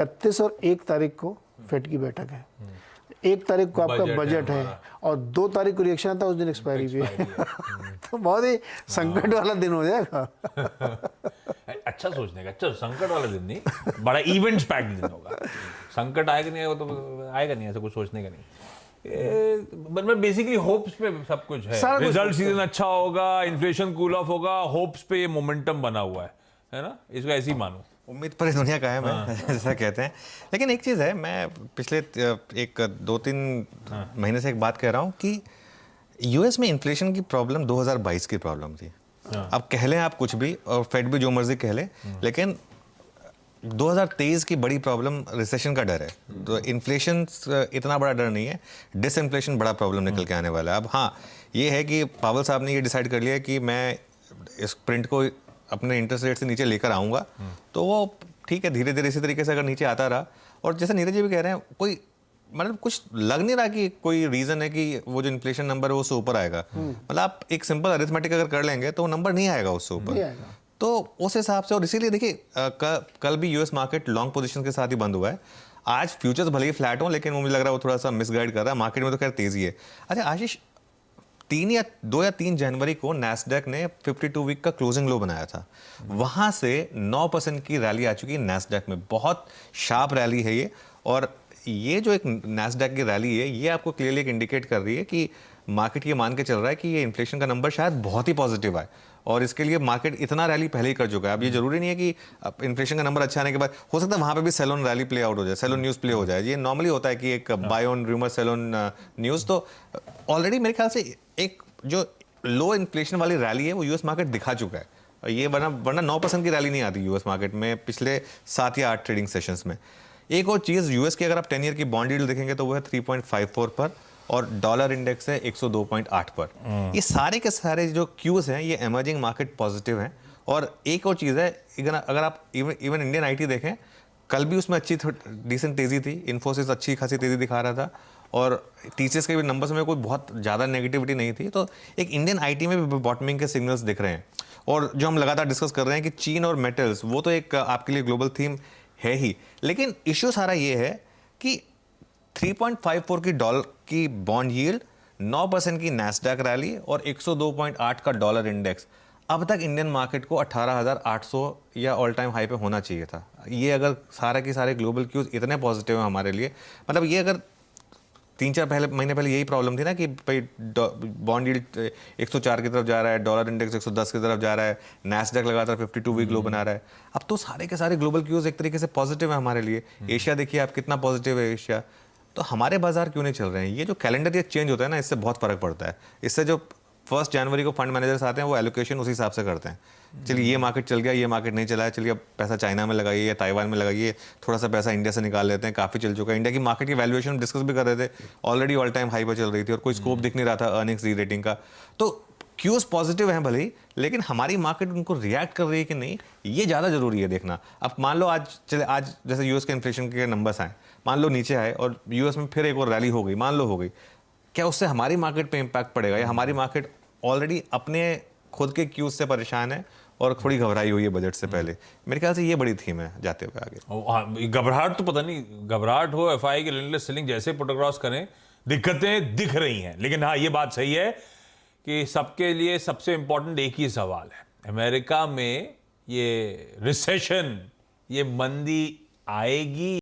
31 और 1 तारीख को फेड की बैठक है, 1 तारीख को आपका बजट है और 2 तारीख को रिएक्शन आता है, उस दिन एक्सपायरी भी है। तो बहुत ही संकट वाला दिन हो जाएगा। अच्छा सोचने का, अच्छा संकट वाला दिन नहीं, बड़ा इवेंट्स पैक्ड दिन होगा। संकट आएगा नहीं, आएगा तो आएगा नहीं, ऐसा कुछ सोचने का नहीं। बट बेसिकली होप्स पे सब कुछ है। रिजल्ट सीजन अच्छा होगा, इन्फ्लेशन कूल ऑफ होगा, होप्स पे ये मोमेंटम बना हुआ है ना, इसको ऐसे ही मानो। उम्मीद पर दुनिया कायम है, ऐसा कहते हैं। लेकिन एक चीज़ है, मैं पिछले एक 2-3 महीने से एक बात कह रहा हूँ कि यूएस में इन्फ्लेशन की प्रॉब्लम 2022 की प्रॉब्लम थी। अब कह लें आप कुछ भी और फेड भी जो मर्जी कह ले, लेकिन 2023 की बड़ी प्रॉब्लम रिसेशन का डर है। तो इन्फ्लेशन इतना बड़ा डर नहीं है, डिसइन्फ्लेशन बड़ा प्रॉब्लम निकल के आने वाला है। अब हाँ, ये है कि पावेल साहब ने ये डिसाइड कर लिया कि मैं इस प्रिंट को अपने इंटरेस्ट रेट से नीचे लेकर आऊँगा, तो वो ठीक है, धीरे धीरे इसी तरीके से अगर नीचे आता रहा, और जैसे नीरज जी भी कह रहे हैं, कोई मतलब कुछ लग नहीं रहा कि कोई रीज़न है कि वो जो इन्फ्लेशन नंबर है वो उससे ऊपर आएगा। मतलब आप एक सिंपल अरिथमेटिक अगर कर लेंगे तो वो नंबर नहीं आएगा उससे ऊपर। तो उस हिसाब से, और इसीलिए देखिए कल भी यूएस मार्केट लॉन्ग पोजीशन के साथ ही बंद हुआ है। आज फ्यूचर्स भले ही फ्लैट हो, लेकिन वो मुझे लग रहा है वो थोड़ा सा मिसगाइड कर रहा है। मार्केट में तो खैर तेज़ी है। अच्छा आशीष, 2 या 3 जनवरी को नैस्डैक ने 52 वीक का क्लोजिंग लो बनाया था, वहाँ से 9% की रैली आ चुकी है नैस्डैक में। बहुत शार्प रैली है ये, और ये जो एक नैस्डैक की रैली है, ये आपको क्लियरली एक इंडिकेट कर रही है कि मार्केट ये मान के चल रहा है कि ये इन्फ्लेशन का नंबर शायद बहुत ही पॉजिटिव आए, और इसके लिए मार्केट इतना रैली पहले ही कर चुका है। अब ये जरूरी नहीं है कि इन्फ्लेशन का नंबर अच्छा आने के बाद, हो सकता है वहाँ पे भी sell on rally play out हो जाए, सेल ऑन न्यूज़ प्ले हो जाए। ये नॉर्मली होता है कि एक buy on rumour sell on news. तो ऑलरेडी मेरे ख्याल से एक जो लो इन्फ्लेशन वाली रैली है वो यूएस मार्केट दिखा चुका है। ये वरना 9% की रैली नहीं आती यूएस मार्केट में पिछले 7 या 8 ट्रेडिंग सेशंस में। एक और चीज़, यूएस की अगर आप 10 ईयर की बॉन्ड यील्ड देखेंगे तो वो है 3.54 पर, और डॉलर इंडेक्स है 102.8 पर। ये सारे के सारे जो क्यूज हैं ये एमर्जिंग मार्केट पॉजिटिव हैं। और एक और चीज़ है, अगर आप इवन इंडियन आईटी देखें, कल भी उसमें अच्छी डिसेंट तेज़ी थी। इन्फोसिस अच्छी खासी तेज़ी दिखा रहा था, और टीसीएस के भी नंबर्स में कोई बहुत ज़्यादा नेगेटिविटी नहीं थी। तो एक इंडियन आईटी में भी बॉटमिंग के सिग्नल्स दिख रहे हैं। और जो हम लगातार डिस्कस कर रहे हैं कि चीन और मेटल्स, वो तो एक आपके लिए ग्लोबल थीम है ही, लेकिन इश्यू सारा ये है कि 3.54 की डॉलर की बॉन्ड यील्ड, 9% की नैस्डैक रैली और 102.8 का डॉलर इंडेक्स। अब तक इंडियन मार्केट को 18,800 या ऑल टाइम हाई पे होना चाहिए था। ये अगर सारे के सारे ग्लोबल क्यूज इतने पॉजिटिव हैं हमारे लिए, मतलब ये अगर 3-4 महीने पहले यही प्रॉब्लम थी ना कि भाई बॉन्ड यील्ड 104 की तरफ जा रहा है, डॉलर इंडेक्स 110 की तरफ जा रहा है, नैस्डैक लगातार 52 वीक लो बना रहा है। अब तो सारे के सारे ग्लोबल क्यूज एक तरीके से पॉजिटिव है हमारे लिए। एशिया देखिए आप कितना पॉजिटिव है एशिया। तो हमारे बाजार क्यों नहीं चल रहे हैं? ये जो कैलेंडर ये चेंज होता है ना, इससे बहुत फर्क पड़ता है। इससे जो 1 जनवरी को फंड मैनेजर्स आते हैं वो एलोकेशन उसी हिसाब से करते हैं। चलिए ये मार्केट चल गया, ये मार्केट नहीं चला है, चलिए अब पैसा चाइना में लगाइए या ताइवान में लगाइए, थोड़ा सा पैसा इंडिया से निकाल लेते हैं, काफ़ी चल चुका है। इंडिया की मार्केट की वैल्यूएशन डिस्कस भी कर रहे थे, ऑलरेडी ऑल टाइम हाई पर चल रही थी और कोई स्कोप दिख नहीं रहा था अर्निंग्स री रेटिंग का। तो क्यूज पॉजिटिव हैं भले ही, लेकिन हमारी मार्केट उनको रिएक्ट कर रही है कि नहीं, ये ज़्यादा जरूरी है देखना। अब मान लो आज जैसे यूएस के इन्फ्लेशन के नंबर्स आए, मान लो नीचे आए और यूएस में फिर एक और रैली हो गई, मान लो हो गई, क्या उससे हमारी मार्केट पे इम्पैक्ट पड़ेगा? या हमारी मार्केट ऑलरेडी अपने खुद के क्यूज से परेशान है और थोड़ी घबराई हुई है बजट से पहले? मेरे ख्याल से ये बड़ी थीम है जाते हुए आगे। घबराहट तो पता नहीं, घबराहट हो, एफआई की रिलेटेड सेलिंग जैसे फोटोक्रॉस करें, दिक्कतें दिख रही हैं। लेकिन हाँ, ये बात सही है कि सबके लिए सबसे इंपॉर्टेंट एक ही सवाल है, अमेरिका में ये रिसेशन, ये मंदी आएगी